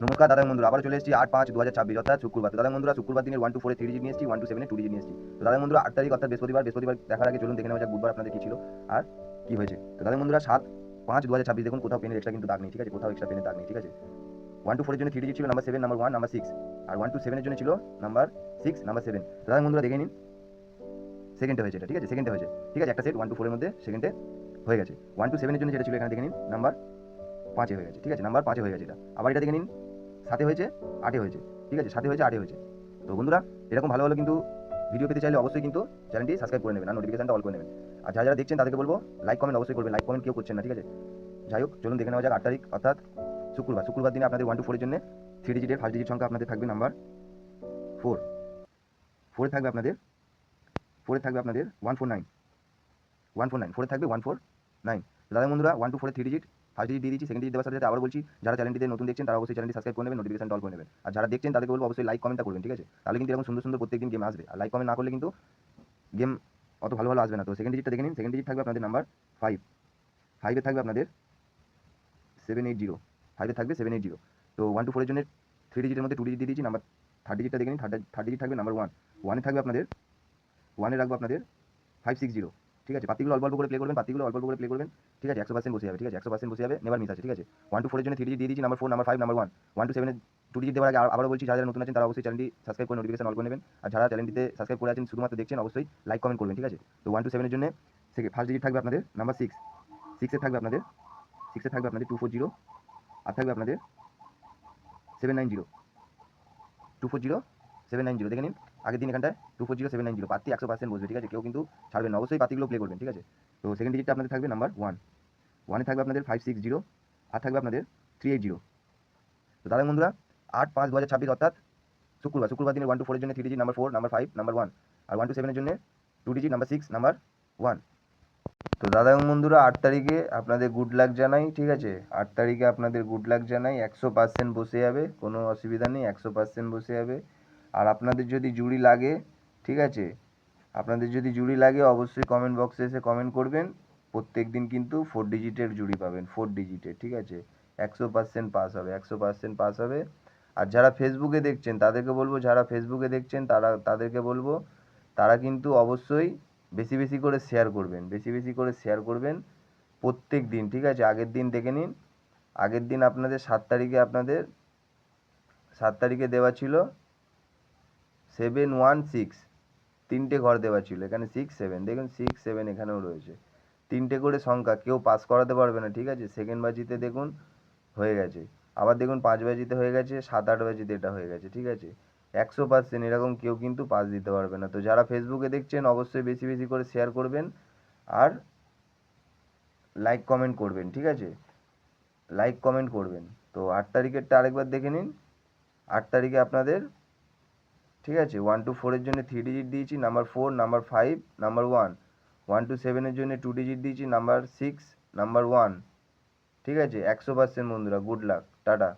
নমস্কার দাদা বন্ধুরা, আবার চলে এসেছি 8/5/2026 অর্থাৎ শুক্রবার। তো দাদা বন্ধুরা, শুক্রবার দিনের 1 to 4 3 ডিজিট নিয়ে এসেছি, 1 to 7 2 ডিজিট নিয়ে এসেছি। তো দাদা বন্ধুরা, 8 তারিখ অর্থাৎ বৃহস্পতিবার দেখার আগে চলুন দেখে নেওয়া যাক বুধবার আপনাদের কি ছিল আর কি হয়েছে। তো দাদা বন্ধুরা, 7/5/2026 দেখুন কোথাও পেনের এক্সট্রা কিন্তু দাগ নেই, ঠিক আছে, কোথাও এক্সট্রা পেনের দাগ নেই, ঠিক আছে। 1 to 4 এর জন্য 3 ডিজিট ছিল নাম্বার 7, নাম্বার 1, নাম্বার 6, আর 1 to 7 এর জন্য ছিল নাম্বার 6, নাম্বার 7। তো দাদা বন্ধুরা দেখে নিন, সেকেন্ডে হয়েছে এটা, ঠিক আছে, সেকেন্ডে হয়েছে, ঠিক আছে, একটা সেট 1 to 4 এর মধ্যে সেকেন্ডে হয়ে গেছে। 1 to 7 এর জন্য যেটা ছিল এখানে দেখে নিন নাম্বার 5 হয়ে গেছে, ঠিক আছে, নাম্বার 5 হয়ে গেছে এটা। আবার এটা দেখে নিন, 7 হয়েছে, 8 হয়েছে, ঠিক আছে, 7 হয়েছে, 8 হয়েছে। তো বন্ধুরা, এরকম ভালো ভালো কিন্তু ভিডিও পেতে চাইলে অবশ্যই কিন্তু চ্যানেলটি সাবস্ক্রাইব করে নেবেন আর নোটিফিকেশনটা অল করে নেবেন। আর যারা যারা দেখছেন তাদেরকে বলবো লাইক কমেন্ট অবশ্যই করবেন, লাইক কমেন্ট কেউ করছেন না, ঠিক আছে। যাই হোক, চলুন দেখে নেওয়া যাক 8 তারিখ অর্থাৎ শুক্রবার দিনে আপনাদের 1 to 4 এর জন্য 3 ডিজিটের ফার্স্ট ডিজিট সংখ্যা আপনাদের থাকবে নাম্বার 4। 4 থাকবে আপনাদের 149, 4 থাকবে 149। দাদা বন্ধুরা, 1 to 4 এর 3 ডিজিট ফার্স্ট ডিজিট দিয়ে দিচ্ছি, সেকেন্ড ডিজিট দেওয়ার সাথে সাথে আবার বলছি, যারা চ্যানেলটিতে নতুন দেখছেন তারা অবশ্যই চ্যানেলটি সাবস্ক্রাইব করে নেবেন, নোটিফিকেশনটা অল করে নেবেন। আর যারা দেখছেন তাদেরকে বলবো অবশ্যই লাইক কমেন্টটা করবেন, ঠিক আছে, তাহলে কিন্তু এরকম সুন্দর সুন্দর প্রত্যেকদিন গেম আসবে। আর লাইক কমেন্ট না করলে কিন্তু গেম অত ভালো ভালো আসবে না। তো সেকেন্ড ডিজিটটা দেখে নিন, সেকেন্ড ডিজিট থাকবে আপনাদের নাম্বার 5, 5 থাকবে আপনাদের 780, 5 থাকবে 780। তো 1 to 4 এর জন্য 3 ডিজিটের মধ্যে 2 ডিজিট দিয়ে দিয়েছি, নাম্বার থার্ড ডিজিটটা দেখে নিন, থার্ড ডিজিট থাকবে নাম্বার 1, 1 থাকবে আপনাদের 1 রাখবো আপনাদের 560, ঠিক আছে। পাতিগুলো অল্প অল্প করে প্লে করবেন, প্লে করবেন, ঠিক আছে, 100% বসে যাবে, ঠিক আছে, 100% বসে যাবে, নেভার মিস আছে, ঠিক আছে। 1 to 4 এর জন্য 3 ডিজিট দিয়ে দিয়েছি, নাম্বার 4, নাম্বার 5, নাম্বার 1, 1 to 7 এর 2 ডিজিট দেওয়ার আগে আবারও বলছি, যারা যারা নতুন আছেন তারা অবশ্যই চ্যানেলটি সাবস্ক্রাইব করে নোটিফিকেশন অল করে নেবেন। আর যারা চ্যানেলটিতে সাবস্ক্রাইব করে আছেন শুধুমাত্র দেখছেন, অবশ্যই লাইক কমেন্ট করবেন, ঠিক আছে। তো 1 to 7 এর জন্য ফার্স্ট ডিজিট থাকবে আপনাদের নাম্বার 6, 6 এ থাকবে আপনাদের 240, আর থাকবে আপনাদের 790, 240 790 দেখে নিন। আগের দিন এখানটায় 240 790 পাতি 100% বসবে, ঠিক আছে, কেউ কিন্তু ছাড়বেন না, অবশ্যই পাতিগুলো প্লে করবেন, ঠিক আছে। তো সেকেন্ড ডিজিটটা আপনাদের থাকবে নাম্বার 1, 1 থাকবে আপনাদের 560, আর থাকবে আপনাদের 380। তো দাদা বন্ধুরা, 8/5/2026 অর্থাৎ শুক্রবার দিনের 1 to 4 এর জন্য 3 ডিজিট নাম্বার 4, নাম্বার 5, নাম্বার 1, আর 1 to 7 এর জন্য 2 ডিজিট নাম্বার 6, নাম্বার 1। তো দাদা এবং বন্ধুরা, 8 তারিখে আপনাদের গুড লাক জানাই, ঠিক আছে, 8 তারিখে আপনাদের গুড লাক জানাই, 100% বসে যাবে, কোনো অসুবিধা নেই, 100% বসে যাবে। আর আপনাদের যদি জুড়ি লাগে, ঠিক আছে, আপনাদের যদি জুড়ি লাগে অবশ্যই কমেন্ট বক্সে এসে কমেন্ট করবেন। প্রত্যেক দিন কিন্তু 4 ডিজিটের জুড়ি পাবেন, 4 ডিজিটের, ঠিক আছে, 100% পাস হবে, 100% পাস হবে। আর যারা ফেসবুকে দেখছেন তাদেরকে বলবো, তাদেরকে বলবো তারা কিন্তু অবশ্যই বেশি বেশি করে শেয়ার করবেন, বেশি বেশি করে শেয়ার করবেন প্রত্যেক দিন, ঠিক আছে। আগের দিন দেখে নিন, আগের দিন আপনাদের 7 তারিখে দেওয়া ছিল 716, 3টে ঘর দেওয়া ছিল, এখানে 6 7, দেখুন 6 7 এখানেও রয়েছে, 3টে করে সংখ্যা, কেউ পাস করাতে পারবে না, ঠিক আছে। সেকেন্ড বাজিতে দেখুন হয়ে গেছে, আবার দেখুন 5 বাজিতে হয়ে গেছে, 7 8 বাজিতে এটা হয়ে গেছে, ঠিক আছে। 100% এরকম কেউ কিন্তু পাস দিতে পারবে না। তো যারা ফেসবুকে দেখছেন অবশ্যই বেশি বেশি করে শেয়ার করবেন আর লাইক কমেন্ট করবেন, ঠিক আছে, লাইক কমেন্ট করবেন। তো 8 তারিখেরটা আরেকবার দেখে নিন। 8 তারিখে আপনাদের, ঠিক আছে, 1 to 4 এর জন্য 3 ডিজিট দিয়েছি, নাম্বার 4, নাম্বার 5, নাম্বার 1, 1 to 7 এর জন্য 2 ডিজিট দিয়েছি, নাম্বার 6, নাম্বার 1, ঠিক আছে, 100% বন্ধুরা, গুড লাক, টাটা।